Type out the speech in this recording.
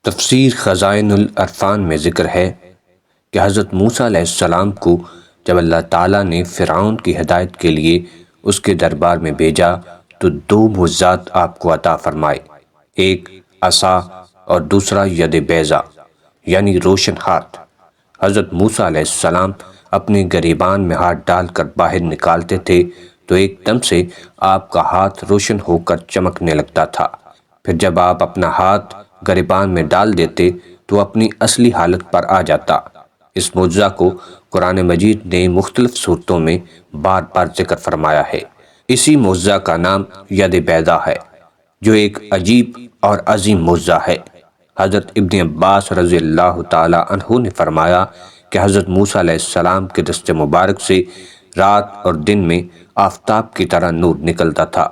تفسیر خزائن العرفان میں ذکر ہے کہ حضرت موسیٰ علیہ السلام کو جب اللہ تعالیٰ نے فرعون کی ہدایت کے لیے اس کے دربار میں بھیجا تو دو معجزات آپ کو عطا فرمائے، ایک عصا اور دوسرا ید بیضا یعنی روشن ہاتھ۔ حضرت موسیٰ علیہ السلام اپنے گریبان میں ہاتھ ڈال کر باہر نکالتے تھے تو ایک دم سے آپ کا ہاتھ روشن ہو کر چمکنے لگتا تھا، پھر جب آپ اپنا ہاتھ گریبان میں ڈال دیتے تو اپنی اصلی حالت پر آ جاتا۔ اس معجزہ کو قرآن مجید نے مختلف صورتوں میں بار بار ذکر فرمایا ہے۔ اسی معجزہ کا نام ید بیضا ہے، جو ایک عجیب اور عظیم معجزہ ہے۔ حضرت ابن عباس رضی اللہ تعالی عنہ نے فرمایا کہ حضرت موسیٰ علیہ السلام کے دست مبارک سے رات اور دن میں آفتاب کی طرح نور نکلتا تھا۔